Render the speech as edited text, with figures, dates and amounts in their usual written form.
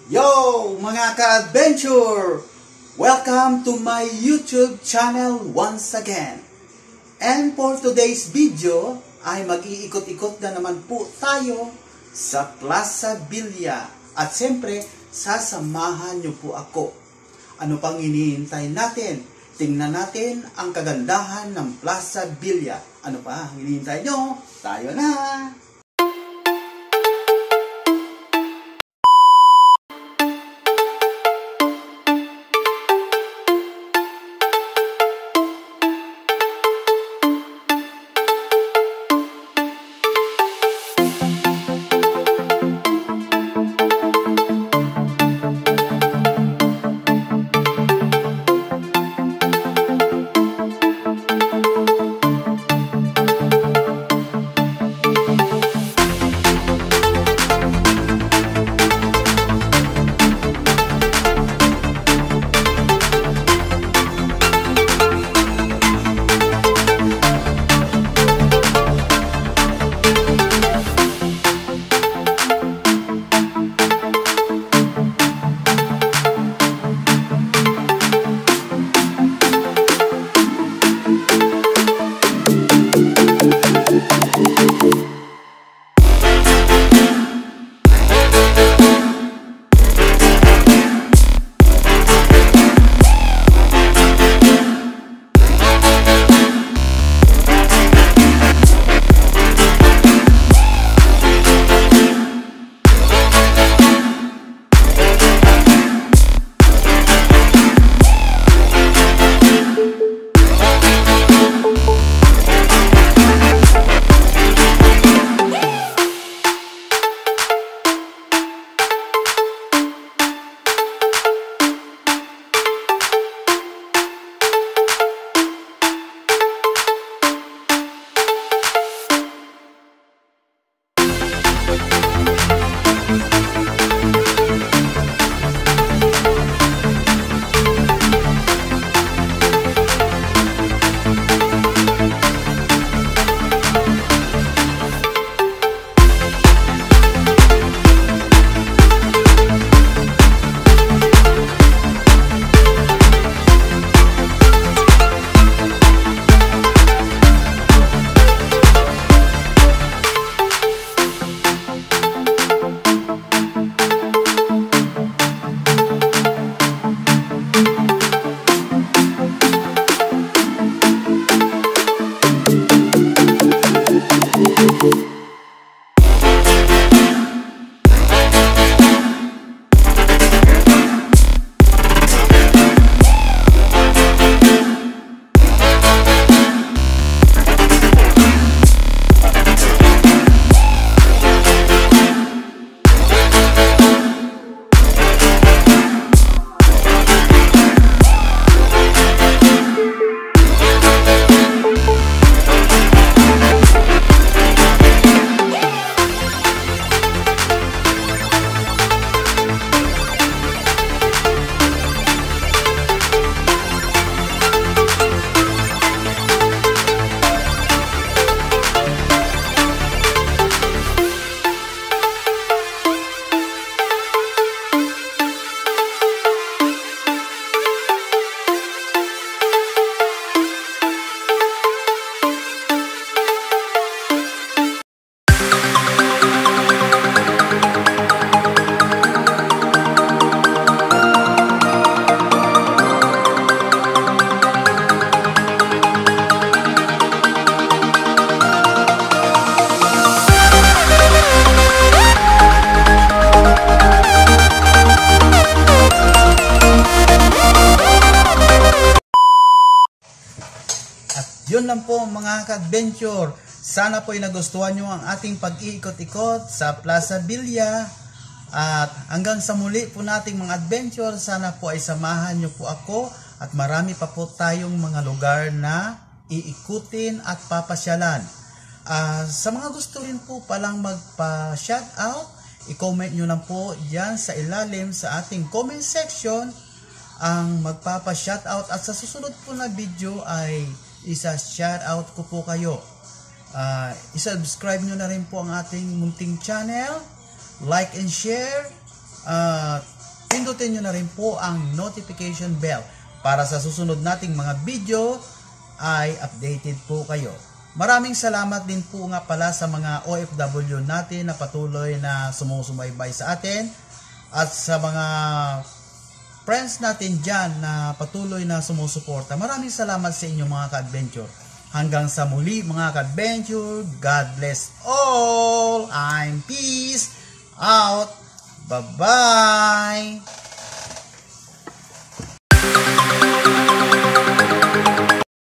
Yo mga ka-adventure! Welcome to my YouTube channel once again. And for today's video ay mag-iikot-ikot na naman po tayo sa Plaza Villa. At siyempre, sasamahan niyo po ako. Ano pang hinihintay natin? Tingnan natin ang kagandahan ng Plaza Villa. Ano pa ang hinihintay nyo? Tayo na! Yun lang po mga ka-adventure. Sana po ay nagustuhan nyo ang ating pag-iikot-ikot sa Plaza Villa. At hanggang sa muli po nating mga adventure, sana po ay samahan nyo po ako. At marami pa po tayong mga lugar na iikutin at papasyalan. Sa mga gusto rin po palang magpa-shoutout, i-comment nyo lang po dyan sa ilalim sa ating comment section ang magpapa-shoutout. At sa susunod po na video ay isa-shoutout ko po kayo. I-subscribe nyo na rin po ang ating munting channel. Like and share. pindutin nyo na rin po ang notification bell para sa susunod nating mga video ay updated po kayo. Maraming salamat din po nga pala sa mga OFW natin na patuloy na sumusubaybay sa atin at sa mga friends natin dyan na patuloy na sumusuporta. Maraming salamat sa inyo mga ka-adventure. Hanggang sa muli mga ka-adventure, God bless all. I'm peace out. Bye-bye.